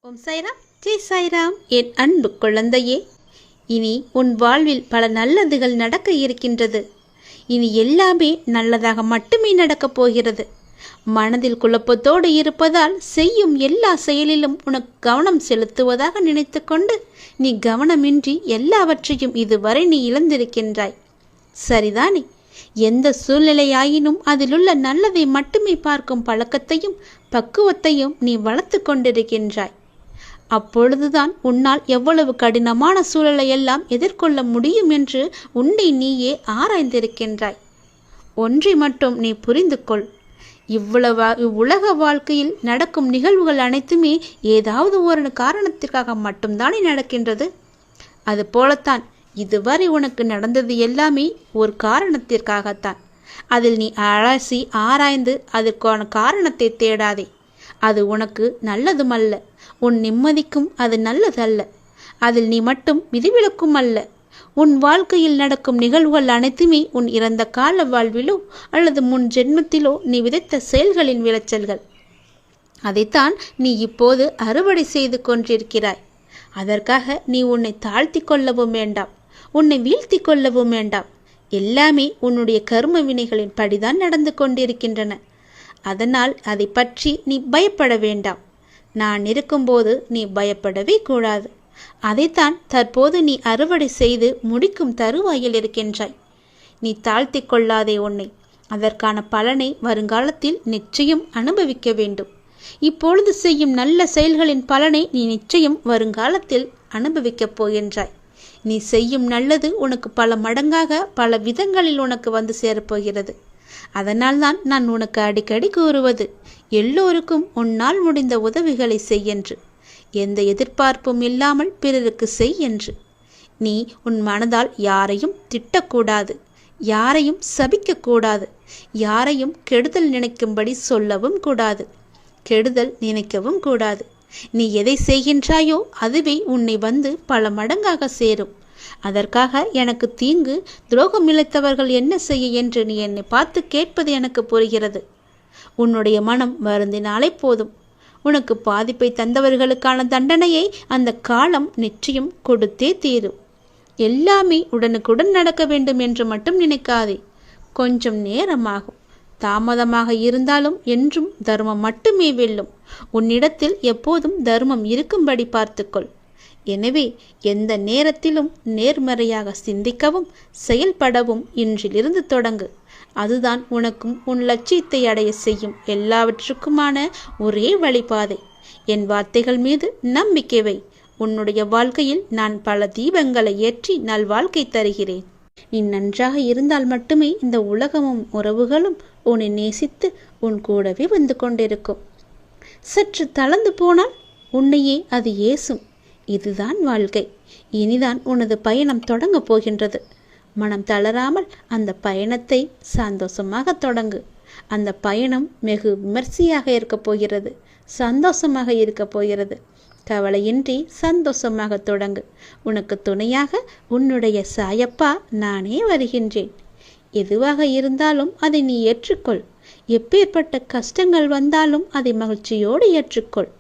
ஓம் சாய்ராம், ஜெய் சாய்ராம். என் அன்பு குழந்தையே, இனி உன் வாழ்வில் பல நல்லதுகள் நடக்க இருக்கின்றது. இனி எல்லாமே நல்லதாக மட்டுமே நடக்கப் போகிறது. மனதில் குழப்பத்தோடு இருப்பதால் செய்யும் எல்லா செயலிலும் உனக்கு கவனம் செலுத்துவதாக நினைத்து கொண்டு நீ கவனமின்றி எல்லாவற்றையும் இதுவரை நீ இழந்திருக்கின்றாய். சரிதானே? எந்த சூழ்நிலையாயினும் அதிலுள்ள நல்லதை மட்டுமே பார்க்கும் பழக்கத்தையும் பக்குவத்தையும் நீ வளர்த்து கொண்டிருக்கின்றாய். அப்பொழுதுதான் உன்னால் எவ்வளவு கடினமான சூழலை எல்லாம் எதிர்கொள்ள முடியும் என்று உன்னை நீயே ஆராய்ந்திருக்கின்றாய். ஒன்றை மட்டும் நீ புரிந்து கொள். இவ்வுலக வாழ்க்கையில் நடக்கும் நிகழ்வுகள் அனைத்துமே ஏதாவது ஒரு காரணத்திற்காக மட்டும்தானே நடக்கின்றது. அது போலத்தான் இதுவரை உனக்கு நடந்தது எல்லாமே ஒரு காரணத்திற்காகத்தான். அதில் நீ அலசி ஆராய்ந்து அதற்கான காரணத்தை தேடாதே. அது உனக்கு நல்லதுமல்ல. உன் நிம்மதிக்கும் அது நல்லதல்ல. அதில் நீ மட்டும் விதிவிலக்கும் அல்ல. உன் வாழ்க்கையில் நடக்கும் நிகழ்வுகள் அனைத்துமே உன் இறந்த கால வாழ்விலோ அல்லது முன் ஜென்மத்திலோ நீ விதைத்த செயல்களின் விளைச்சல்கள். அதைத்தான் நீ இப்போது அறுவடை செய்து கொண்டிருக்கிறாய். அதற்காக நீ உன்னை தாழ்த்தி கொள்ளவும் வேண்டாம், உன்னை வீழ்த்தி கொள்ளவும் வேண்டாம். எல்லாமே உன்னுடைய கர்ம வினைகளின் படிதான் நடந்து கொண்டிருக்கின்றன. அதனால் அதை பற்றி நீ பயப்பட வேண்டாம். நான் இருக்கும்போது நீ பயப்படவே கூடாது. அதைத்தான் தற்போது நீ அறுவடை செய்து முடிக்கும் தருவாயில் இருக்கின்றாய். நீ தாழ்த்தி கொள்ளாதே உன்னை. அதற்கான பலனை வருங்காலத்தில் நிச்சயம் அனுபவிக்க வேண்டும். இப்பொழுது செய்யும் நல்ல செயல்களின் பலனை நீ நிச்சயம் வருங்காலத்தில் அனுபவிக்கப் போகின்றாய். நீ செய்யும் நல்லது உனக்கு பல மடங்காக பல விதங்களில் உனக்கு வந்து சேரப்போகிறது. அதனால்தான் நான் உனக்கு அடிக்கடி கூறுவது, எல்லோருக்கும் உன்னால் முடிந்த உதவிகளை செய் என்று. எந்த எதிர்பார்ப்பும் இல்லாமல் பிறருக்கு செய் என்று. நீ உன் மனதால் யாரையும் திட்டக்கூடாது, யாரையும் சபிக்கக்கூடாது, யாரையும் கெடுதல் நினைக்கும்படி சொல்லவும் கூடாது, கெடுதல் நினைக்கவும் கூடாது. நீ எதை செய்கின்றாயோ அதுவே உன்னை வந்து பல மடங்காக சேரும். அதற்காக எனக்கு தீங்கு துரோகம் இழைத்தவர்கள் என்ன செய்ய என்று நீ என்னை பார்த்து கேட்பது எனக்கு புரிகிறது. உன்னுடைய மனம் வருந்தினாலே போதும். உனக்கு பாதிப்பை தந்தவர்களுக்கான தண்டனையை அந்த காலம் நிச்சயம் கொடுத்தே தீரும். எல்லாமே உடனுக்குடன் நடக்க வேண்டும் என்று மட்டும் நினைக்காதே. கொஞ்சம் நேரமாகும். தாமதமாக இருந்தாலும் என்றும் தர்மம் மட்டுமே வெல்லும். உன்னிடத்தில் எப்போதும் தர்மம் இருக்கும்படி பார்த்துக்கொள். எனவே எந்த நேரத்திலும் நேர்மறையாக சிந்திக்கவும் செயல்படவும் இன்றிலிருந்து தொடங்கு. அதுதான் உனக்கும் உன் லட்சியத்தை அடைய செய்யும் எல்லாவற்றுக்குமான ஒரே வழிபாதை. என் வார்த்தைகள் மீது நம்பிக்கை வை. உன்னுடைய வாழ்க்கையில் நான் பல தீபங்களை ஏற்றி நல்வாழ்க்கை தருகிறேன். நீ நன்றாக இருந்தால் மட்டுமே இந்த உலகமும் உறவுகளும் உன்னை நேசித்து உன் கூடவே வந்து கொண்டிருக்கும். சற்று தளர்ந்து போனால் உன்னையே அது ஏசும். இதுதான் வாழ்க்கை. இனிதான் உனது பயணம் தொடங்க போகின்றது. மனம் தளராமல் அந்த பயணத்தை சந்தோஷமாக தொடங்கு. அந்த பயணம் வெகு விமர்சையாக இருக்கப் போகிறது, சந்தோஷமாக இருக்கப் போகிறது. கவலையின்றி சந்தோஷமாக தொடங்கு. உனக்கு துணையாக உன்னுடைய சாயப்பா நானே வருகின்றேன். எதுவாக இருந்தாலும் அதை நீ ஏற்றுக்கொள். எப்பேற்பட்ட கஷ்டங்கள் வந்தாலும் அதை மகிழ்ச்சியோடு ஏற்றுக்கொள்.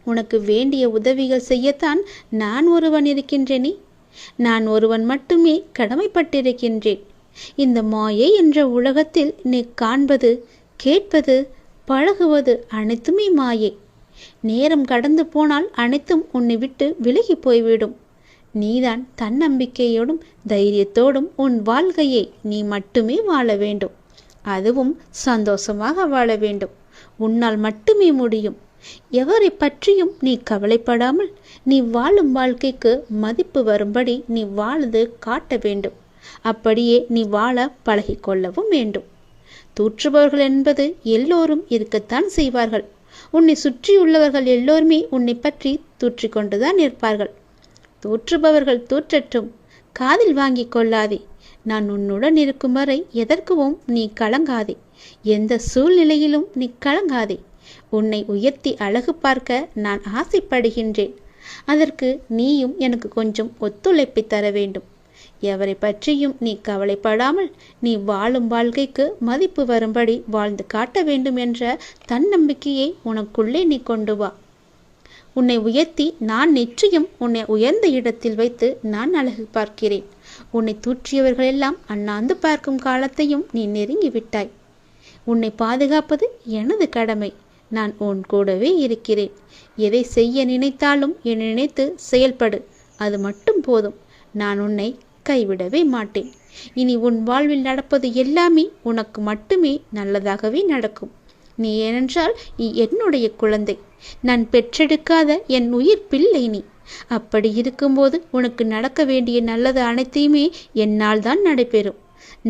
உனக்கு வேண்டிய உதவிகள் செய்யத்தான் நான் ஒருவன் இருக்கின்றேனே. நான் ஒருவன் மட்டுமே கடமைப்பட்டிருக்கின்றேன். இந்த மாயை என்ற உலகத்தில் நீ காண்பது, கேட்பது, பழகுவது அனைத்துமே மாயை. நேரம் கடந்து போனால் அனைத்தும் உன்னை விட்டு விலகி போய்விடும். நீதான் தன்னம்பிக்கையோடும் தைரியத்தோடும் உன் வாழ்க்கையை நீ மட்டுமே வாழ வேண்டும். அதுவும் சந்தோஷமாக வாழ வேண்டும். உன்னால் மட்டுமே முடியும். எவரை பற்றியும் நீ கவலைப்படாமல் நீ வாழும் வாழ்க்கைக்கு மதிப்பு வரும்படி நீ வாழ்ந்து காட்ட வேண்டும். அப்படியே நீ வாழ பழகிக்கொள்ளவும் வேண்டும். தூற்றுபவர்கள் என்பது எல்லோரும் இருக்கத்தான் செய்வார்கள். உன்னை சுற்றியுள்ளவர்கள் எல்லோருமே உன்னை பற்றி தூற்றிக்கொண்டுதான் இருப்பார்கள். தூற்றுபவர்கள் தூற்றட்டும், காதில் வாங்கி கொள்ளாதே. நான் உன்னுடன் இருக்கும் வரை எதற்கும் நீ கலங்காதே. எந்த சூழ்நிலையிலும் நீ கலங்காதே. உன்னை உயர்த்தி அழகு பார்க்க நான் ஆசைப்படுகின்றேன். அதற்கு நீயும் எனக்கு கொஞ்சம் ஒத்துழைப்பை தர வேண்டும். எவரை பற்றியும் நீ கவலைப்படாமல் நீ வாழும் வாழ்க்கைக்கு மதிப்பு வரும்படி வாழ்ந்து காட்ட வேண்டும் என்ற தன்னம்பிக்கையை உனக்குள்ளே நீ கொண்டு வா. உன்னை உயர்த்தி நான் நிச்சயம் உன்னை உயர்ந்த இடத்தில் வைத்து நான் அழகு பார்க்கிறேன். உன்னை தூற்றியவர்களெல்லாம் அண்ணாந்து பார்க்கும் காலத்தையும் நீ நெருங்கி விட்டாய். உன்னை பாதுகாப்பது எனது கடமை. நான் உன் கூடவே இருக்கிறேன். எதை செய்ய நினைத்தாலும் என்னை நினைத்து செயல்படு. அது மட்டும் போதும். நான் உன்னை கைவிடவே மாட்டேன். இனி உன் வாழ்வில் நடப்பது எல்லாமே உனக்கு மட்டுமே நல்லதாகவே நடக்கும். நீ ஏனென்றால் நீ என்னுடைய குழந்தை. நான் பெற்றெடுக்காத என் உயிர் பிள்ளை நீ. அப்படி இருக்கும்போது உனக்கு நடக்க வேண்டிய நல்லது அனைத்தையுமே என்னால் தான் நடைபெறும்.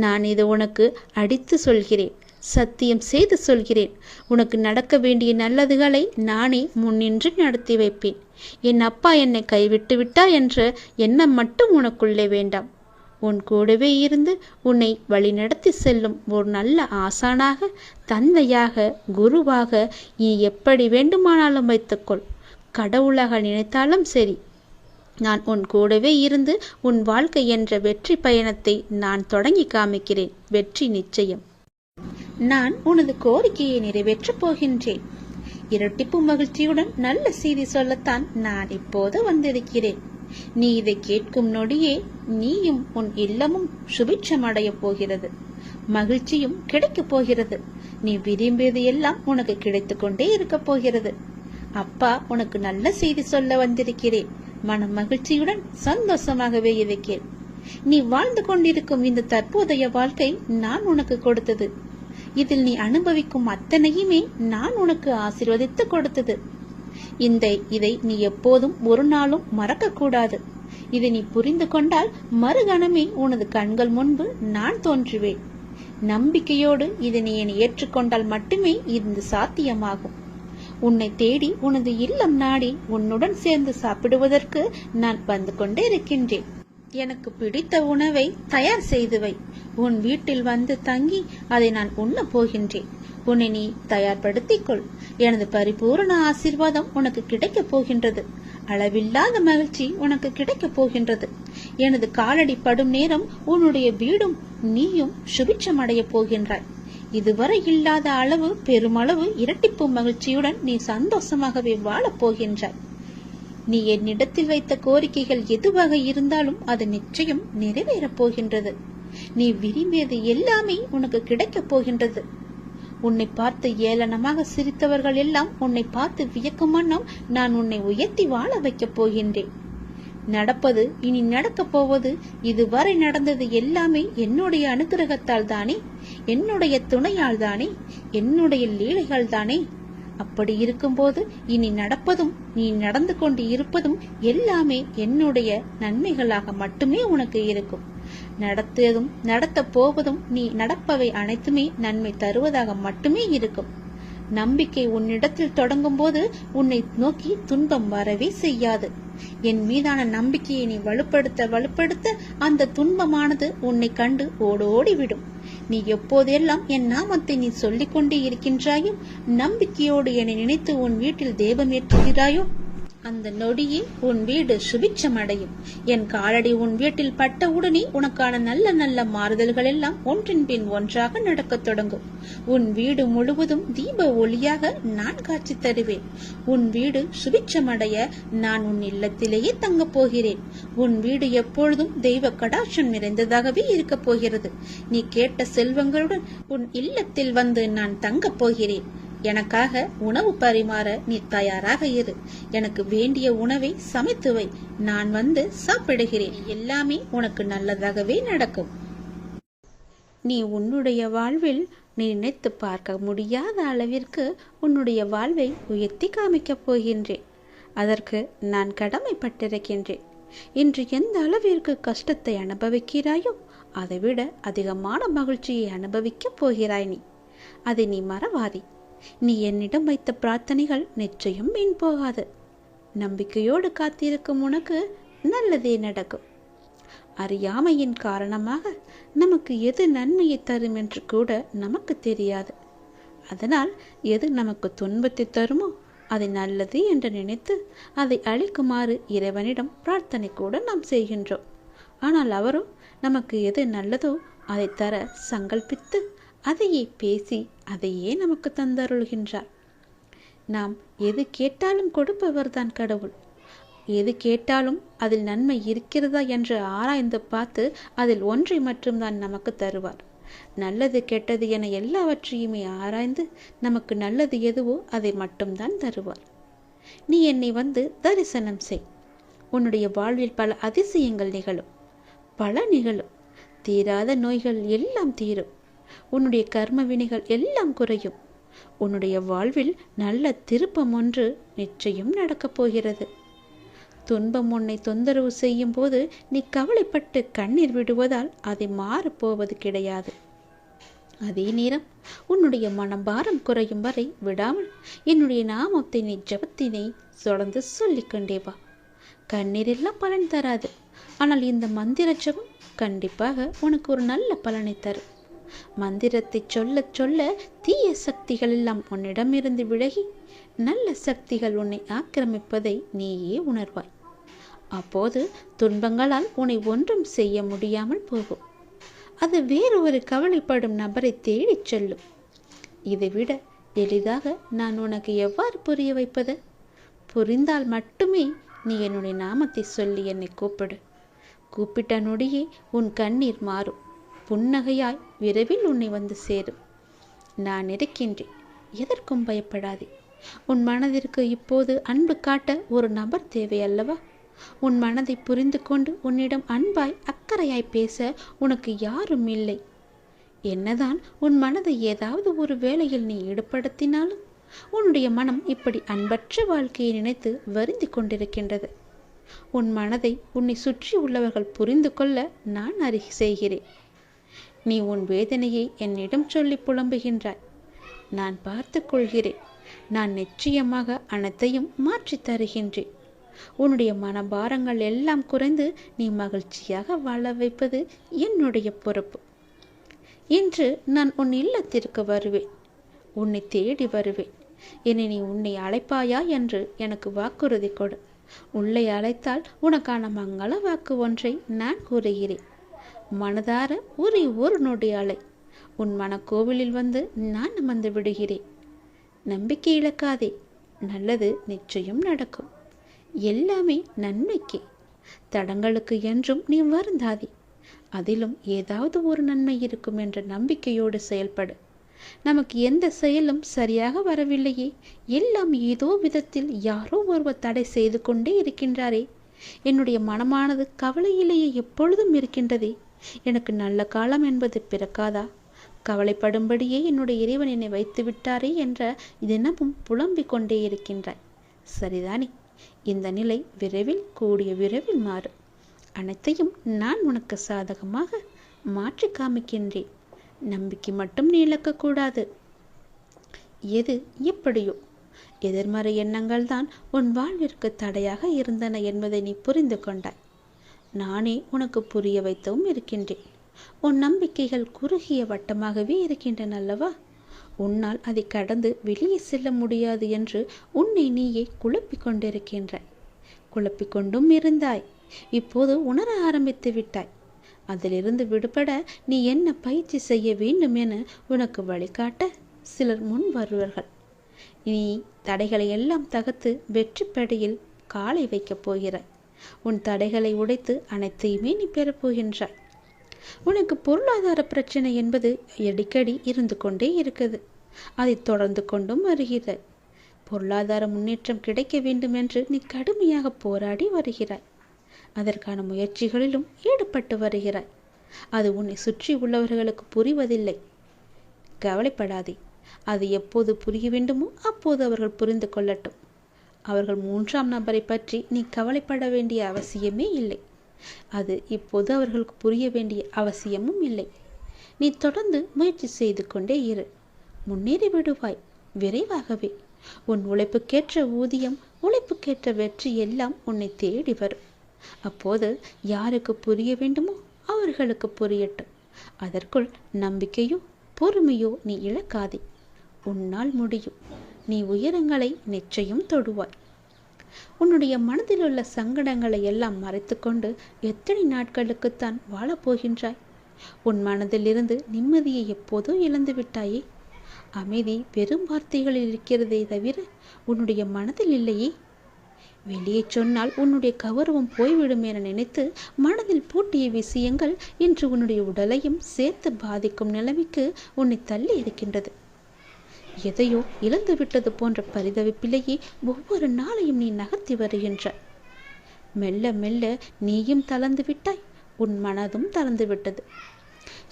நான் இது உனக்கு அடித்து சொல்கிறேன், சத்தியம் செய்து சொல்கிறேன். உனக்கு நடக்க வேண்டிய நல்லதுகளை நானே முன்னின்று நடத்தி வைப்பேன். என் அப்பா என்னை கைவிட்டு விட்டார் என்ற எண்ணம் மட்டும் உனக்குள்ளே வேண்டாம். உன் கூடவே இருந்து உன்னை வழிநடத்தி செல்லும் ஒரு நல்ல ஆசானாக, தந்தையாக, குருவாக நீ எப்படி வேண்டுமானாலும் வைத்துக்கொள். கடவுளாக நினைத்தாலும் சரி, நான் உன் கூடவே இருந்து உன் வாழ்க்கை என்ற வெற்றி பயணத்தை நான் தொடங்கி காமிக்கிறேன். வெற்றி நிச்சயம். நான் உனது கோரிக்கையை நிறைவேற்றப் போகின்றேன். இரட்டிப்பு மகிழ்ச்சியுடன் நல்ல செய்தி சொல்லத்தான் நான் இப்போது வந்திருக்கிறேன். நீ இதை கேட்கும் நொடியே நீயும் உன் இல்லமும் சுபிட்சமடைய போகிறது. மகிழ்ச்சியும் கிடைக்கப் போகிறது. நீ விரும்பியது எல்லாம் உனக்கு கிடைத்து கொண்டே இருக்க போகிறது. அப்பா உனக்கு நல்ல செய்தி சொல்ல வந்திருக்கிறேன். மன மகிழ்ச்சியுடன் சந்தோஷமாகவே இருக்கிறேன். நீ வாழ்ந்து கொண்டிருக்கும் இந்த தற்போதைய வாழ்க்கை நான் உனக்கு கொடுத்தது. இதில் நீ அனுபவிக்கும் அத்தனையுமே நான் உனக்கு ஆசீர்வதித்து கொடுத்தது. இதை நீ எப்போதும் ஒரு நாளும் மறக்க கூடாது. இதை நீ புரிந்து கொண்டால் மறுகணமே உனது கண்கள் முன்பு நான் தோன்றுவேன். நம்பிக்கையோடு இதை நீ என்னை ஏற்றுக்கொண்டால் மட்டுமே இது சாத்தியமாகும். உன்னை தேடி உனது இல்லம் நாடி உன்னுடன் சேர்ந்து சாப்பிடுவதற்கு நான் வந்து கொண்டே இருக்கின்றேன். எனக்கு பிடித்த உணவை தயார் செய்து வை. உன் வீட்டில் வந்து தங்கி அதை நான் உண்ண போகின்றேன். உன்னை நீ தயார்படுத்திக் கொள். எனது பரிபூரண ஆசீர்வாதம் உனக்கு கிடைக்கப் போகின்றது. அளவில்லாத மகிழ்ச்சி உனக்கு கிடைக்கப் போகின்றது. எனது காலடி படும் நேரம் உன்னுடைய வீடும் நீயும் சுபிட்சமடைய போகின்றாய். இதுவரை இல்லாத அளவு பெருமளவு இரட்டிப்பு மகிழ்ச்சியுடன் நீ சந்தோஷமாகவே வாழப் போகின்றாய். நீ என்னிடத்தில் வைத்த கோரிக்கைகள் எதுவாக இருந்தாலும் அது நிச்சயம் நிறைவேறப் போகின்றது. நீ விரும்பியது எல்லாமே உனக்கு கிடைக்கப் போகின்றது. உன்னை பார்த்து ஏளனமாக சிரித்தவர்கள் எல்லாம் உன்னை பார்த்து வியக்கும் வண்ணம் நான் உன்னை உயர்த்தி வாழ வைக்கப் போகின்றேன். நடப்பது இனி நடக்கப் போவது இதுவரை நடந்தது எல்லாமே என்னுடைய அனுகிரகத்தால் தானே, என்னுடைய துணையால் தானே, என்னுடைய லீலைகள் தானே. அப்படி இருக்கும்போது இனி நடப்பதும் நீ நடந்து கொண்டு இருப்பதும் எல்லாமே என்னுடைய நன்மைகளாக மட்டுமே உனக்கு இருக்கும். நடத்தியதும் நடத்த போவதும் நீ நடப்பவை அனைத்துமே நன்மை தருவதாக மட்டுமே இருக்கும். நம்பிக்கை உன்னிடத்தில் தொடங்கும் போது உன்னை நோக்கி துன்பம் வரவே செய்யாது. என் மீதான நம்பிக்கையை நீ வலுப்படுத்த அந்த துன்பமானது உன்னை கண்டு ஓடோடிவிடும். நீ எப்போதெல்லாம் என் நாமத்தை நீ சொல்லிக் கொண்டே இருக்கின்றாயோ, நம்பிக்கையோடு என்னை நினைத்து உன் வீட்டில் தேபமேற்றுகிறாயோ, அந்த நொடியே உன் வீடு சுபிட்சமடையும். என் காலடி உன் வீட்டில் பட்டவுடனே உனக்கான நல்ல நல்ல மாறுதல்கள் எல்லாம் ஒன்றின் பின் ஒன்றாக நடக்கத் தொடங்கும். உன் வீடு முழுவதும் தீப ஒளியாக நான் காட்சி தருவேன். உன் வீடு சுபிட்சமடைய நான் உன் இல்லத்திலேயே தங்கப் போகிறேன். உன் வீடு எப்பொழுதும் தெய்வ கடாட்சம் நிறைந்ததாகவே இருக்கப் போகிறது. நீ கேட்ட செல்வங்களுடன் உன் இல்லத்தில் வந்து நான் தங்கப் போகிறேன். எனக்காக உணவு பரிமாற நீ தயாராக இரு. எனக்கு வேண்டிய உணவை சமைத்து வை. நான் வந்து சாப்பிடுகிறேன். எல்லாமே உனக்கு நல்லதாகவே நடக்கும். நீ உன்னுடைய வாழ்வில் நீ நினைத்து பார்க்க முடியாத அளவிற்கு உன்னுடைய வாழ்வை உயர்த்தி காமிக்கப் போகின்றேன். அதற்கு நான் கடமைப்பட்டிருக்கின்றேன். இன்று எந்த அளவிற்கு கஷ்டத்தை அனுபவிக்கிறாயோ அதைவிட அதிகமான மகிழ்ச்சியை அனுபவிக்கப் போகிறாய். அதை நீ மறவாதே. நீ என்னிடம் வைத்த பிரார்த்தனைகள் நிச்சயம் வீண் போகாது. நம்பிக்கையோடு காத்திருக்கும் உனக்கு நல்லதே நடக்கும். அறியாமையின் காரணமாக நமக்கு எது நன்மையை தரும் என்று கூட நமக்கு தெரியாது. அதனால் எது நமக்கு துன்பத்தை தருமோ அதை நல்லது என்று நினைத்து அதை அழிக்குமாறு இறைவனிடம் பிரார்த்தனை கூட நாம் செய்கின்றோம். ஆனால் அவரோ நமக்கு எது நல்லதோ அதை தர சங்கல்பித்து அதையே பேசி அதையே நமக்கு தந்தருள்கின்றார். நாம் எது கேட்டாலும் கொடுப்பவர்தான் கடவுள். எது கேட்டாலும் அதில் நன்மை இருக்கிறதா என்று ஆராய்ந்து பார்த்து அதில் ஒன்றை மட்டும்தான் நமக்கு தருவார். நல்லது கெட்டது என எல்லாவற்றையுமே ஆராய்ந்து நமக்கு நல்லது எதுவோ அதை மட்டும்தான் தருவார். நீ என்னை வந்து தரிசனம் செய். உன்னுடைய வாழ்வில் பல அதிசயங்கள் நிகழும், பல நிகழும். தீராத நோய்கள் எல்லாம் தீரும். உன்னுடைய கர்ம வினைகள் எல்லாம் குறையும். உன்னுடைய வாழ்வில் நல்ல திருப்பம் ஒன்று நிச்சயம் நடக்கப் போகிறது. துன்பம் உன்னை தொந்தரவு செய்யும் போது நீ கவலைப்பட்டு கண்ணீர் விடுவதால் அதை மாறப்போவது கிடையாது. அதே நேரம் உன்னுடைய மனபாரம் குறையும் வரை விடாமல் என்னுடைய நாமத்தை நீ ஜபத்தினை தொடர்ந்து சொல்லிக்கொண்டே வா. கண்ணீர் எல்லாம் பலன் தராது, ஆனால் இந்த மந்திர ஜபம் கண்டிப்பாக உனக்கு ஒரு நல்ல பலனை தரும். மந்திரத்தை சொல்ல சொல்ல தீய சக்திகள் எல்லாம் உன்னிடமிருந்து விலகி நல்ல சக்திகள் உன்னை ஆக்கிரமிப்பதை நீயே உணர்வாய். அப்போது துன்பங்களால் உன்னை ஒன்றும் செய்ய முடியாமல் போகும். அது வேறு ஒரு கவலைப்படும் நபரை தேடிச் செல்லும். இதைவிட எளிதாக நான் உனக்கு எவ்வாறு புரிய வைப்பது? புரிந்தால் மட்டுமே நீ என்னுடைய நாமத்தை சொல்லி என்னை கூப்பிடு. கூப்பிட்ட நொடியே உன் கண்ணீர் மாறும். புன்னகையாய் விரைவில் உன்னை வந்து சேரும். நான் இருக்கின்றேன், எதற்கும் பயப்படாதே. உன் மனதிற்கு இப்போது அன்பு காட்ட ஒரு நபர் தேவை அல்லவா? உன் மனதை புரிந்து கொண்டு உன்னிடம் அன்பாய் அக்கறையாய் பேச உனக்கு யாரும் இல்லை. என்னதான் உன் மனதை ஏதாவது ஒரு வேளையில் நீ ஈடுபடுத்தினாலும் உன்னுடைய மனம் இப்படி அன்பற்ற வாழ்க்கையை நினைத்து வருந்தி கொண்டிருக்கின்றது. உன் மனதை உன்னை சுற்றி உள்ளவர்கள் புரிந்து கொள்ள நான் அருகே செய்கிறேன். நீ உன் வேதனையை என்னிடம் சொல்லி புலம்புகின்றாய். நான் பார்த்து கொள்கிறேன். நான் நிச்சயமாக அனைத்தையும் மாற்றி தருகின்றேன். உன்னுடைய மனபாரங்கள் எல்லாம் குறைந்து நீ மகிழ்ச்சியாக வாழ வைப்பது என்னுடைய பொறுப்பு. இன்று நான் உன் இல்லத்திற்கு வருவேன். உன்னை தேடி வருவேன். என்னை நீ உன்னை அழைப்பாயா என்று எனக்கு வாக்குறுதி கொடு. உள்ளே அழைத்தால் உனக்கான மங்கள வாக்கு ஒன்றை நான் கூறுகிறேன். மனதார ஒரு நொடி அலை. உன் மனக்கோவிலில் வந்து நான் அமர்ந்து விடுகிறேன். நம்பிக்கை இழக்காதே. நல்லது நிச்சயம் நடக்கும். எல்லாமே நன்மைக்கே. தடங்களுக்கு என்றும் நீ வருந்தாதே. அதிலும் ஏதாவது ஒரு நன்மை இருக்கும் என்ற நம்பிக்கையோடு செயல்படு. நமக்கு எந்த செயலும் சரியாக வரவில்லையே, எல்லாம் ஏதோ விதத்தில் யாரோ ஒருவர் தடை செய்து கொண்டே இருக்கின்றாரே. என்னுடைய மனமானது கவலையிலேயே எப்பொழுதும் இருக்கின்றதே. எனக்கு நல்ல காலம் என்பது பிறக்காதா? கவலைப்படும்படியே என்னுடைய இறைவன் என்னை வைத்து விட்டாரே என்ற தினமும் புலம்பிக் கொண்டே இருக்கின்றாய். சரிதானே? இந்த நிலை விரைவில் கூடிய விரைவில் மாறும். அனைத்தையும் நான் உனக்கு சாதகமாக மாற்றி காமிக்கின்றேன். நம்பிக்கை மட்டும் நீ இழக்கக்கூடாது. எது எப்படியோ எதிர்மறை எண்ணங்கள் தான் உன் வாழ்விற்கு தடையாக இருந்தன என்பதை நீ புரிந்து கொண்டாய். நானே உனக்கு புரிய வைத்தவும் இருக்கின்றேன். உன் நம்பிக்கைகள் குறுகிய வட்டமாகவே இருக்கின்றன அல்லவா? உன்னால் அதை கடந்து வெளியே செல்ல முடியாது என்று உன்னை நீயே குழப்பிக் கொண்டிருக்கின்றாய். குழப்பிக்கொண்டும் இருந்தாய். இப்போது உணர ஆரம்பித்து விட்டாய். அதிலிருந்து விடுபட நீ என்ன பயிற்சி செய்ய வேண்டும் என உனக்கு வழிகாட்ட சிலர் முன் வருவார்கள். நீ தடைகளை எல்லாம் தகர்த்து வெற்றி படையில் காலை வைக்கப் போகிறாய். உன் தடைகளை உடைத்து அனைத்தையுமே நீ பெறப்போகின்றாய். உனக்கு பொருளாதார பிரச்சனை என்பது அடிக்கடி இருந்து கொண்டே இருக்குது. அதை தொடர்ந்து கொண்டும் வருகிறாய். பொருளாதார முன்னேற்றம் கிடைக்க வேண்டும் என்று நீ கடுமையாக போராடி வருகிறாய். அதற்கான முயற்சிகளிலும் ஈடுபட்டு வருகிறாய். அது உன்னை சுற்றி உள்ளவர்களுக்கு புரிவதில்லை. கவலைப்படாதே. அது எப்போது புரிய வேண்டுமோ அப்போது அவர்கள் புரிந்து கொள்ளட்டும். அவர்கள் மூன்றாம் நபரை பற்றி நீ கவலைப்பட வேண்டிய அவசியமே இல்லை. அது இப்போது அவர்களுக்கு புரிய வேண்டிய அவசியமும் இல்லை. நீ தொடர்ந்து முயற்சி செய்து கொண்டே இரு. முன்னேறி விடுவாய் விரைவாகவே. உன் உழைப்புக்கேற்ற ஊதியம், உழைப்புக்கேற்ற வெற்றி எல்லாம் உன்னை தேடி வரும். அப்போது யாருக்கு புரிய வேண்டுமோ அவர்களுக்கு புரியட்டும். அதற்குள் நம்பிக்கையோ பொறுமையோ நீ இழக்காதே. உன்னால் முடியும். நீ உயரங்களை நிச்சயம் தொடுவாய். உன்னுடைய மனதில் உள்ள சங்கடங்களை எல்லாம் மறைத்து கொண்டு எத்தனை நாட்களுக்குத்தான் வாழப்போகின்றாய்? உன் மனதிலிருந்து நிம்மதியை எப்போதோ இழந்து விட்டாயே. அமைதி வெறும் வார்த்தைகளில் இருக்கிறதே தவிர உன்னுடைய மனதில் இல்லையே. வெளியே சொன்னால் உன்னுடைய கௌரவம் போய்விடும் என நினைத்து மனதில் பூட்டிய விஷயங்கள் இன்று உன்னுடைய உடலையும் சேர்த்து பாதிக்கும் நிலைமைக்கு உன்னை தள்ளி இருக்கின்றது. எதையோ இழந்து விட்டது போன்ற பரிதவிப்பிலேயே ஒவ்வொரு நாளையும் நீ நகர்த்தி வருகின்றாய். மெல்ல மெல்ல நீயும் தளர்ந்து விட்டாய், உன் மனதும் தளர்ந்து விட்டது.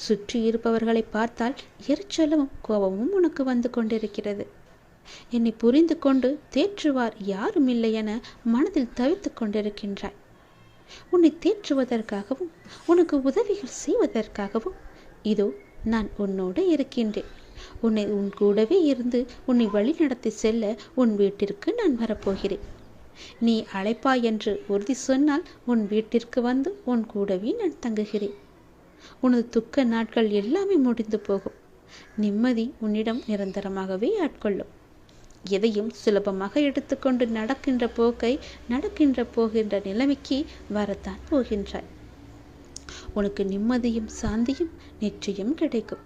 சுற்றி இருப்பவர்களை பார்த்தால் எரிச்சலும் கோபமும் உனக்கு வந்து கொண்டிருக்கிறது. என்னை புரிந்து கொண்டு தேற்றுவார் யாரும் இல்லை என மனதில் தவித்து கொண்டிருக்கின்றாய். உன்னை தேற்றுவதற்காகவும் உனக்கு உதவிகள் செய்வதற்காகவும் இதோ நான் உன்னோடு இருக்கின்றேன். உன்னை உன் கூடவே இருந்து உன்னை வழி நடத்தி செல்ல உன் வீட்டிற்கு நான் வரப்போகிறேன். நீ அழைப்பாய் என்று உறுதி சொன்னால் உன் வீட்டிற்கு வந்து உன் கூடவே நான் தங்குகிறேன். உனது துக்க நாட்கள் எல்லாமே முடிந்து போகும். நிம்மதி உன்னிடம் நிரந்தரமாகவே ஆட்கொள்ளும். எதையும் சுலபமாக எடுத்துக்கொண்டு நடக்கின்ற போகின்ற நிலைமைக்கு வரத்தான் போகின்றாய். உனக்கு நிம்மதியும் சாந்தியும் நிச்சயம் கிடைக்கும்.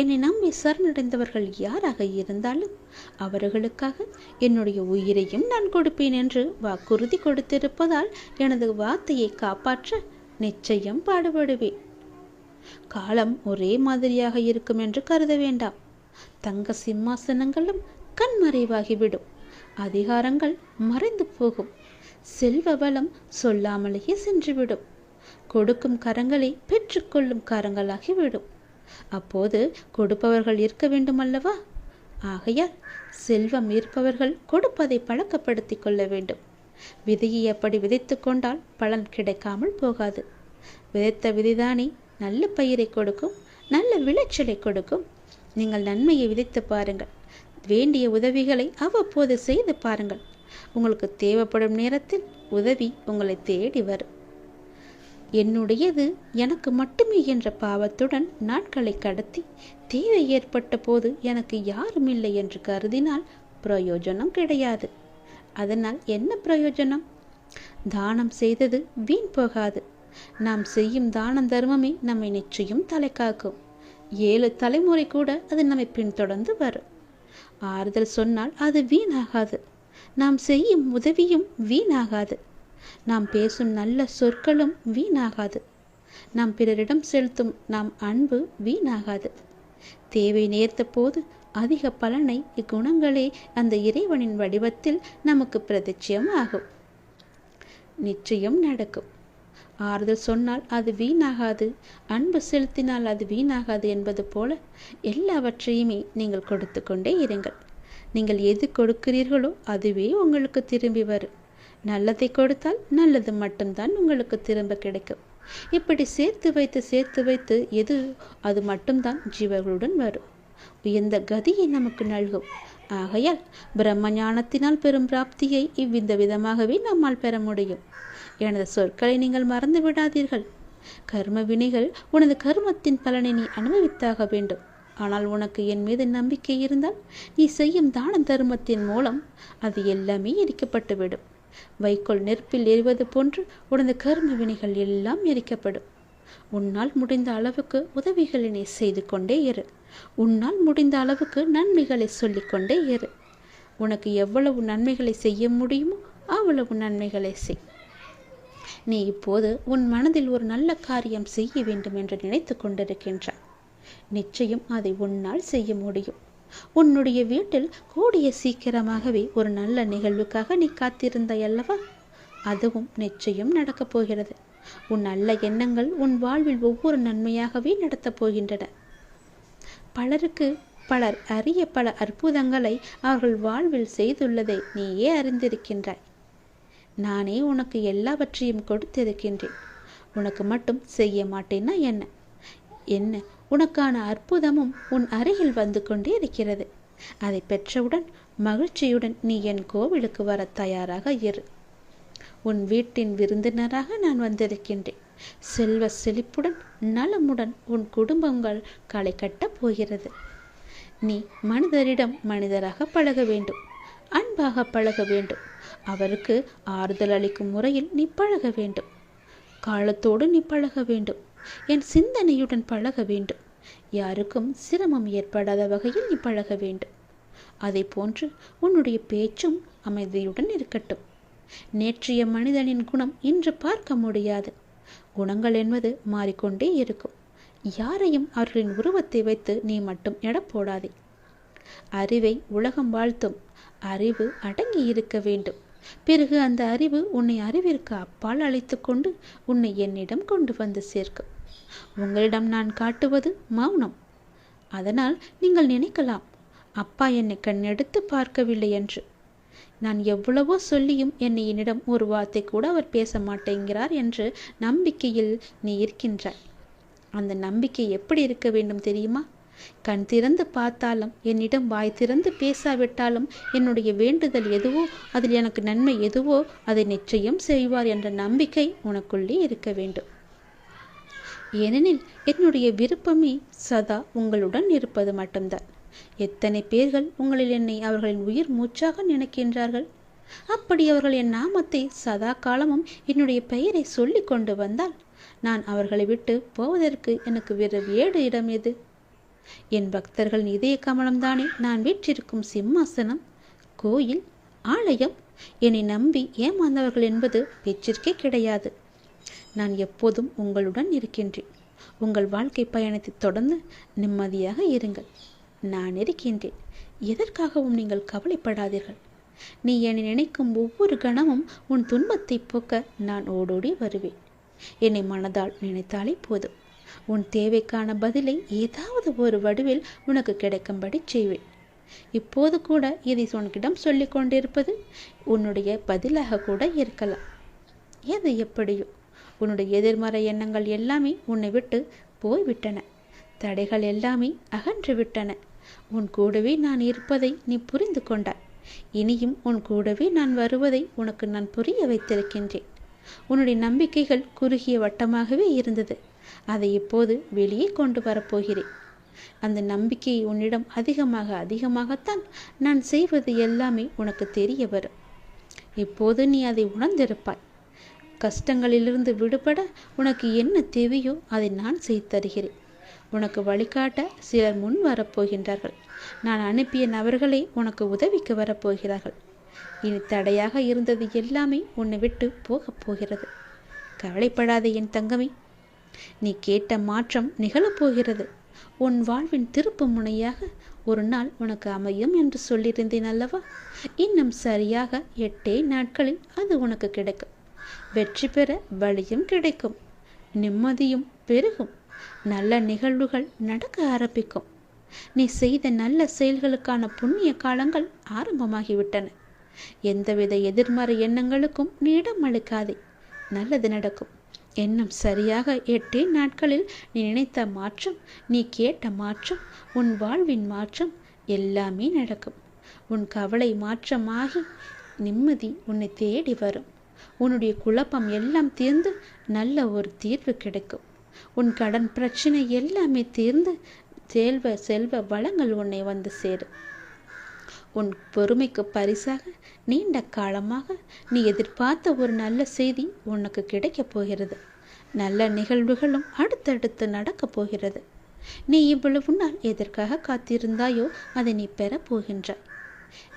என்னை நம்பி சரணடைந்தவர்கள் யாராக இருந்தாலும் அவர்களுக்காக என்னுடைய உயிரையும் நான் கொடுப்பேன் என்று வாக்குறுதி கொடுத்திருப்பதால் எனது வார்த்தையை காப்பாற்ற நிச்சயம் பாடுபடுவேன். காலம் ஒரே மாதிரியாக இருக்கும் என்று கருத வேண்டாம். தங்க சிம்மாசனங்களும் கண்மறைவாகிவிடும். அதிகாரங்கள் மறைந்து போகும். செல்வ வளம் சொல்லாமலேயே சென்றுவிடும். கொடுக்கும் கரங்களை பெற்றுக்கொள்ளும் கரங்களாகிவிடும். அப்போது கொடுப்பவர்கள் இருக்க வேண்டும் அல்லவா? ஆகையால் செல்வம் இருப்பவர்கள் கொடுப்பதை பழக்கப்படுத்திக் கொள்ள வேண்டும். விதையை அப்படி விதைத்து கொண்டால் பலன் கிடைக்காமல் போகாது. விதைத்த விதைதானே நல்ல பயிரை கொடுக்கும், நல்ல விளைச்சலை கொடுக்கும். நீங்கள் நன்மையை விதைத்து பாருங்கள். வேண்டிய உதவிகளை அவ்வப்போது செய்து பாருங்கள். உங்களுக்கு தேவைப்படும் நேரத்தில் உதவி உங்களை தேடி வரும். என்னுடையது எனக்கு மட்டுமே என்ற பாவத்துடன் நாட்களை கடத்தி தேவை ஏற்பட்ட போது எனக்கு யாரும் இல்லை என்று கருதினால் பிரயோஜனம் கிடையாது. அதனால் என்ன பிரயோஜனம்? தானம் செய்தது வீண் போகாது. நாம் செய்யும் தான தர்மமே நம்மை நிச்சயம் தலை காக்கும். 7 தலைமுறை கூட அது நம்மை பின்தொடர்ந்து வரும். ஆறுதல் சொன்னால் அது வீணாகாது. நாம் செய்யும் உதவியும் வீணாகாது. நாம் பேசும் நல்ல சொற்களும் வீணாகாது. நாம் பிறரிடம் செலுத்தும் நாம் அன்பு வீணாகாது. தேவை நேர்த்த போது அதிக பலனை இக்குணங்களே அந்த இறைவனின் வடிவத்தில் நமக்கு பிரதிட்சயம் ஆகும். நிச்சயம் நடக்கும். ஆறுதல் சொன்னால் அது வீணாகாது, அன்பு செலுத்தினால் அது வீணாகாது என்பது போல எல்லாவற்றையுமே நீங்கள் கொடுத்து கொண்டே இருங்கள். நீங்கள் எது கொடுக்கிறீர்களோ அதுவே உங்களுக்கு திரும்பி வரும். நல்லதை கொடுத்தால் நல்லது மட்டும்தான் உங்களுக்கு திரும்ப கிடைக்கும். இப்படி சேர்த்து வைத்து எது அது மட்டும்தான் ஜீவர்களுடன் வரும். உயர்ந்த கதியை நமக்கு நல்கும். ஆகையால் பிரம்ம ஞானத்தினால் பெறும் பிராப்தியை இவ்வித விதமாகவே நம்மால் பெற முடியும். எனது சொற்களை நீங்கள் மறந்து விடாதீர்கள். கர்ம வினைகள் உனது கர்மத்தின் பலனை நீ அனுபவித்தாக வேண்டும். ஆனால் உனக்கு என் மீது நம்பிக்கை இருந்தால் நீ செய்யும் தான தர்மத்தின் மூலம் அது எல்லாமே எரிக்கப்பட்டுவிடும். வைக்கோல் நெருப்பில் எரிவது போன்று உனது கர்ம வினைகள் எல்லாம் எரிக்கப்படும். உன்னால் முடிந்த அளவுக்கு உதவிகளை நீ செய்து கொண்டே இரு. உன்னால் முடிந்த அளவுக்கு நன்மைகளை சொல்லிக்கொண்டே இரு. உனக்கு எவ்வளவு நன்மைகளை செய்ய முடியுமோ அவ்வளவு நன்மைகளை செய். நீ இப்போது உன் மனதில் ஒரு நல்ல காரியம் செய்ய வேண்டும் என்று நினைத்து கொண்டிருக்கின்றாய். நிச்சயம் அதை உன்னால் செய்ய முடியும். உன்னுடைய வீட்டில் கூடிய சீக்கிரமாகவே ஒரு நல்ல நிகழ்வுக்காக நீ காத்திருந்தாய் அல்லவா? அதுவும் நிச்சயம் நடக்கப் போகிறது. உன் நல்ல எண்ணங்கள் உன் வாழ்வில் ஒவ்வொரு நன்மையாகவே நடத்தப் போகின்றன. பலர் அறிய பல அற்புதங்களை அவர்கள் வாழ்வில் செய்துள்ளதை நீயே அறிந்திருக்கின்றாய். நானே உனக்கு எல்லாவற்றையும் கொடுத்திருக்கின்றேன். உனக்கு மட்டும் செய்ய மாட்டேன்னா என்ன உனக்கான அற்புதமும் உன் அருகில் வந்து கொண்டே இருக்கிறது. அதை பெற்றவுடன் மகிழ்ச்சியுடன் நீ என் கோவிலுக்கு வர தயாராக இரு. உன் வீட்டின் விருந்தினராக நான் வந்திருக்கின்றேன். செல்வ செழிப்புடன் நலமுடன் உன் குடும்பங்கள் களை கட்டப் போகிறது. நீ மனிதரிடம் மனிதராக பழக வேண்டும். அன்பாக பழக வேண்டும். அவருக்கு ஆறுதல் அளிக்கும் முறையில் நீ பழக வேண்டும். காலத்தோடு நீ பழக வேண்டும். என் சிந்தனையுடன் பழக வேண்டும். யாருக்கும் சிரமம் ஏற்படாத வகையில் நீ பழக வேண்டும். அதை போன்று உன்னுடைய பேச்சும் அமைதியுடன் இருக்கட்டும். நேற்றைய மனிதனின் குணம் இன்று பார்க்க முடியாது. குணங்கள் என்பது மாறிக்கொண்டே இருக்கும். யாரையும் அவர்களின் உருவத்தை வைத்து நீ மட்டும் எடை போடாதே. அறிவை உலகம் வாழ்த்தும். அறிவு அடங்கி இருக்க வேண்டும். பிறகு அந்த அறிவு உன்னை அறிவிற்கு அப்பால் அழைத்து கொண்டு உன்னை என்னிடம் கொண்டு வந்து சேர்க்கும். உங்களிடம் நான் காட்டுவது மௌனம். அதனால் நீங்கள் நினைக்கலாம், அப்பா என்னை கண்ணெடுத்து பார்க்கவில்லை என்று. நான் எவ்வளவோ சொல்லியும் என்னிடம் ஒரு வார்த்தை கூட அவர் பேச மாட்டேங்கிறார் என்று நம்பிக்கையில் நீ இருக்கின்றாய். அந்த நம்பிக்கை எப்படி இருக்க வேண்டும் தெரியுமா? கண் திறந்து பார்த்தாலும் என்னிடம் வாய் திறந்து பேசாவிட்டாலும் என்னுடைய வேண்டுதல் எதுவோ, அதில் எனக்கு நன்மை எதுவோ அதை நிச்சயம் செய்வார் என்ற நம்பிக்கை உனக்குள்ளே இருக்க வேண்டும். ஏனெனில் என்னுடைய விருப்பமே சதா உங்களுடன் இருப்பது மட்டும்தான். எத்தனை பேர்கள் உங்களில் என்னை அவர்களின் உயிர் மூச்சாக நினைக்கின்றார்கள். அப்படி அவர்கள் என் நாமத்தை சதா காலமும் என்னுடைய பெயரை சொல்லி கொண்டு வந்தால் நான் அவர்களை விட்டு போவதற்கு எனக்கு வேறு இடம் எது? என் பக்தர்கள் இதய கமலம்தானே நான் வீற்றிருக்கும் சிம்மாசனம், கோயில், ஆலயம். என்னை நம்பி ஏமாந்தவர்கள் என்பது பேச்சிற்கே கிடையாது. நான் எப்போதும் உங்களுடன் இருக்கின்றேன். உங்கள் வாழ்க்கை பயணத்தை தொடர்ந்து நிம்மதியாக இருங்கள். நான் இருக்கின்றேன். எதற்காகவும் நீங்கள் கவலைப்படாதீர்கள். நீ என்னை நினைக்கும் ஒவ்வொரு கணமும் உன் துன்பத்தை போக்க நான் ஓடோடி வருவேன். என்னை மனதால் நினைத்தாலே போதும். உன் தேவைக்கான பதிலை ஏதாவது ஒரு வடிவில் உனக்கு கிடைக்கும்படி செய்வேன். இப்போது கூட இதை உனக்கிடம் சொல்லிக் கொண்டிருப்பது உன்னுடைய பதிலாக கூட இருக்கலாம். எது எப்படியோ உன்னுடைய எதிர்மறை எண்ணங்கள் எல்லாமே உன்னை விட்டு போய்விட்டன. தடைகள் எல்லாமே அகன்று விட்டன. உன் கூடவே நான் இருப்பதை நீ புரிந்து கொண்டாய். இனியும் உன் கூடவே நான் வருவதை உனக்கு நான் புரிய வைத்திருக்கின்றேன். உன்னுடைய நம்பிக்கைகள் குறுகிய வட்டமாகவே இருந்தது. அதை இப்போது வெளியே கொண்டு வரப்போகிறேன். அந்த நம்பிக்கையை உன்னிடம் அதிகமாகத்தான் நான் செய்வது எல்லாமே உனக்கு தெரிய வரும். இப்போது நீ அதை உணர்ந்திருப்பாய். கஷ்டங்களிலிருந்து விடுபட உனக்கு என்ன தேவையோ அதை நான் செய்து தருகிறேன். உனக்கு வழிகாட்ட சிலர் முன் வரப்போகின்றார்கள். நான் அனுப்பிய நபர்களே உனக்கு உதவிக்கு வரப்போகிறார்கள். இனி தடையாக இருந்தது எல்லாமே உன்னை விட்டு போகப் போகிறது. கவலைப்படாதே என் தங்கமே. நீ கேட்ட மாற்றம் நிகழப்போகிறது. உன் வாழ்வின் திருப்பு முனையாக ஒரு நாள் உனக்கு அமையும் என்று சொல்லியிருந்தேன் அல்லவா? இன்னும் சரியாக 8 நாட்களில் அது உனக்கு கிடைக்கும். வெற்றி பெற வழியும் கிடைக்கும். நிம்மதியும் பெருகும். நல்ல நிகழ்வுகள் நடக்க ஆரம்பிக்கும். நீ செய்த நல்ல செயல்களுக்கான புண்ணிய காலங்கள் ஆரம்பமாகிவிட்டன. எந்தவித எதிர்மறை எண்ணங்களுக்கும் நீ இடம் அளிக்காதே. நல்லது நடக்கும். இன்னும் சரியாக 8 நாட்களில் நீ நினைத்த மாற்றம், நீ கேட்ட மாற்றம், உன் வாழ்வின் மாற்றம் எல்லாமே நடக்கும். உன் கவலை மாற்றமாகி நிம்மதி உன்னை தேடி வரும். உன்னுடைய குழப்பம் எல்லாம் தீர்ந்து நல்ல ஒரு தீர்வு கிடைக்கும். உன் கடன் பிரச்சனை எல்லாமே தீர்ந்து செல்வ வளங்கள் உன்னை வந்து சேரும். உன் பொறுமைக்கு பரிசாக நீண்ட காலமாக நீ எதிர்பார்த்த ஒரு நல்ல செய்தி உனக்கு கிடைக்கப் போகிறது. நல்ல நிகழ்வுகளும் அடுத்தடுத்து நடக்கப் போகிறது. நீ இவ்வளவு நாள் எதற்காக காத்திருந்தாயோ அதை நீ பெறப் போகின்றாய்.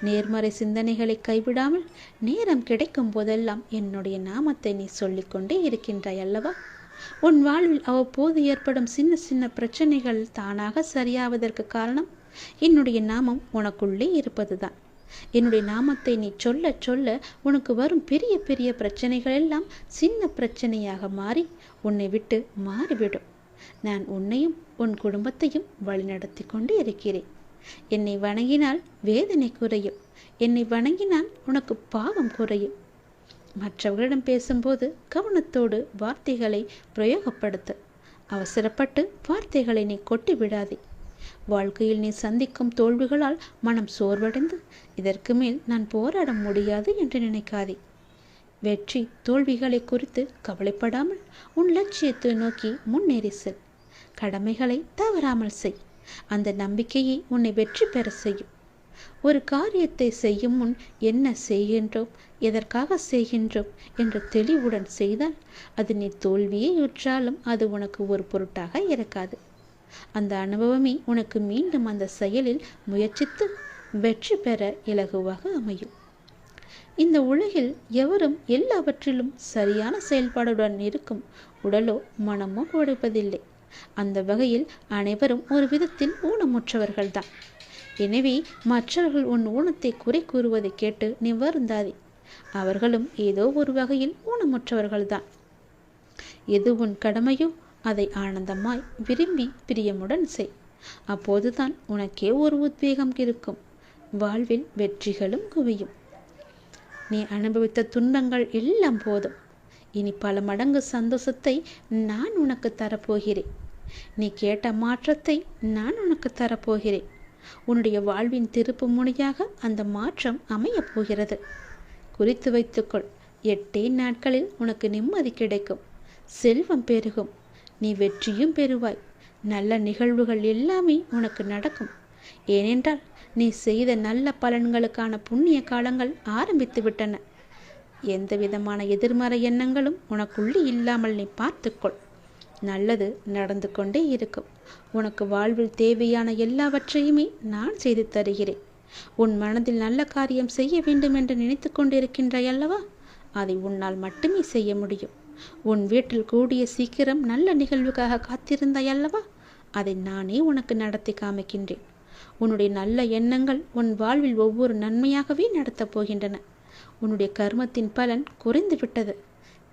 நேர்மறை சிந்தனைகளை கைவிடாமல் நேரம் கிடைக்கும் போதெல்லாம் என்னுடைய நாமத்தை நீ சொல்லிக்கொண்டே இருக்கின்றாய் அல்லவா? உன் வாழ்வில் அவ்வப்போது ஏற்படும் சின்ன சின்ன பிரச்சனைகள் தானாக சரியாவதற்கு காரணம் என்னுடைய நாமம் உனக்குள்ளே இருப்பதுதான். என்னுடைய நாமத்தை நீ சொல்ல சொல்ல உனக்கு வரும் பெரிய பெரிய பிரச்சனைகள் எல்லாம் சின்ன பிரச்சனையாக மாறி உன்னை விட்டு மாறிவிடும். நான் உன்னையும் உன் குடும்பத்தையும் வழிநடத்தி கொண்டு இருக்கிறேன். என்னை வணங்கினால் வேதனை குறையும். என்னை வணங்கினால் உனக்கு பாவம் குறையும். மற்றவர்களிடம் பேசும்போது கவனத்தோடு வார்த்தைகளை பிரயோகப்படுத்து. அவசரப்பட்டு வார்த்தைகளை நீ கொட்டி விடாதே. வாழ்க்கையில் நீ சந்திக்கும் தோல்விகளால் மனம் சோர்வடைந்து இதற்கு மேல் நான் போராட முடியாது என்று நினைக்காதே. வெற்றி தோல்விகளை குறித்து கவலைப்படாமல் உன் லட்சியத்தை நோக்கி முன்னேறி செல். கடமைகளை தவறாமல் செய். அந்த நம்பிக்கையை உன்னை வெற்றி பெற செய்யும். ஒரு காரியத்தை செய்யும் முன் என்ன செய்கின்றோம், எதற்காக செய்கின்றோம் என்ற தெளிவுடன் செய்தால் அது நீ தோல்வியை உற்றாலும் அது உனக்கு ஒரு பொருட்டாக இருக்காது. அந்த அனுபவமே உனக்கு மீண்டும் அந்த செயலில் முயற்சித்து வெற்றி பெற இலகுவாக அமையும். இந்த உலகில் எவரும் எல்லாவற்றிலும் சரியான செயல்பாடுடன் இருக்கும் உடலோ மனமோ கொடுப்பதில்லை. அந்த வகையில் அனைவரும் ஒரு விதத்தில் ஊனமுற்றவர்கள்தான். எனவே மற்றவர்கள் உன் ஊனத்தை குறை கூறுவதை கேட்டு நீ வருந்தாதே. அவர்களும் ஏதோ ஒரு வகையில் ஊனமுற்றவர்கள்தான். எது உன் கடமையோ அதை ஆனந்தமாய் விரும்பி பிரியமுடன் செய். அப்போதுதான் உனக்கே ஒரு உத்வேகம் இருக்கும். வாழ்வில் வெற்றிகளும் குவியும். நீ அனுபவித்த துன்பங்கள் எல்லாம் போதும். இனி பல மடங்கு சந்தோஷத்தை நான் உனக்கு தரப்போகிறேன். நீ கேட்ட மாற்றத்தை நான் உனக்கு தரப்போகிறேன். உன்னுடைய வாழ்வின் திருப்பு முனையாக அந்த மாற்றம் அமையப் போகிறது. குறித்து வைத்துக்கொள். 8 நாட்களில் உனக்கு நிம்மதி கிடைக்கும். செல்வம் பெருகும். நீ வெற்றியும் பெறுவாய். நல்ல நிகழ்வுகள் எல்லாமே உனக்கு நடக்கும். ஏனென்றால் நீ செய்த நல்ல பலன்களுக்கான புண்ணிய காலங்கள் ஆரம்பித்து விட்டன. எந்த விதமான எதிர்மறை எண்ணங்களும் உனக்குள்ளே இல்லாமல் நீ பார்த்துக்கொள். நல்லது நடந்து கொண்டே இருக்கும். உனக்கு வாழ்வில் தேவையான எல்லாவற்றையுமே நான் செய்து தருகிறேன். உன் மனதில் நல்ல காரியம் செய்ய வேண்டும் என்று நினைத்து கொண்டிருக்கின்றாய் அல்லவா? அதை உன்னால் மட்டுமே செய்ய முடியும். உன் வீட்டில் கூடிய சீக்கிரம் நல்ல நிகழ்வுக்காக காத்திருந்தாய் அல்லவா? அதை நானே உனக்கு நடத்தி காமிக்கின்றேன். உன்னுடைய நல்ல எண்ணங்கள் உன் வாழ்வில் ஒவ்வொரு நன்மையாகவே நடத்தப் போகின்றன. உன்னுடைய கர்மத்தின் பலன் குறைந்து விட்டது.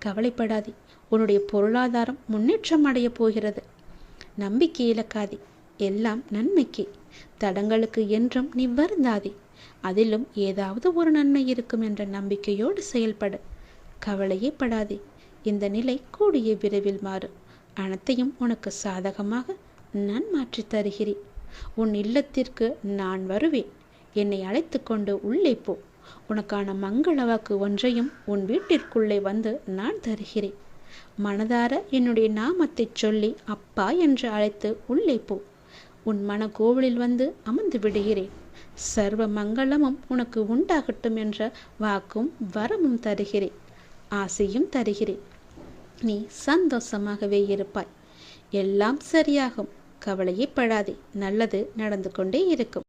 கவலைப்படாதே. உன்னுடைய பொருளாதாரம் முன்னேற்றம் அடைய போகிறது. நம்பிக்கை இழக்காதே. எல்லாம் நன்மைக்கே. தடங்களுக்கு என்றும் நீ வருந்தாதே. அதிலும் ஏதாவது ஒரு நன்மை இருக்கும் என்ற நம்பிக்கையோடு செயல்படு. கவலையே படாதே. இந்த நிலை கூடிய விரைவில் மாறும். அனைத்தையும் உனக்கு சாதகமாக நான் மாற்றி தருகிறேன். உன் இல்லத்திற்கு நான் வருவேன். என்னை அழைத்து கொண்டு உள்ளே போ. உனக்கான மங்கள வாக்கு ஒன்றையும் உன் வீட்டிற்குள்ளே வந்து நான் தருகிறேன். மனதார என்னுடைய நாமத்தை சொல்லி அப்பா என்று அழைத்து உள்ளே போ. உன் மன கோவிலில் வந்து அமர்ந்து விடுகிறேன். சர்வ மங்களமும் உனக்கு உண்டாகட்டும் என்ற வாக்கும் வரமும் தருகிறேன். ஆசையும் தருகிறேன். நீ சந்தோஷமாகவே இருப்பாய். எல்லாம் சரியாகும். கவலையே படாதே. நல்லது நடந்து கொண்டே இருக்கும்.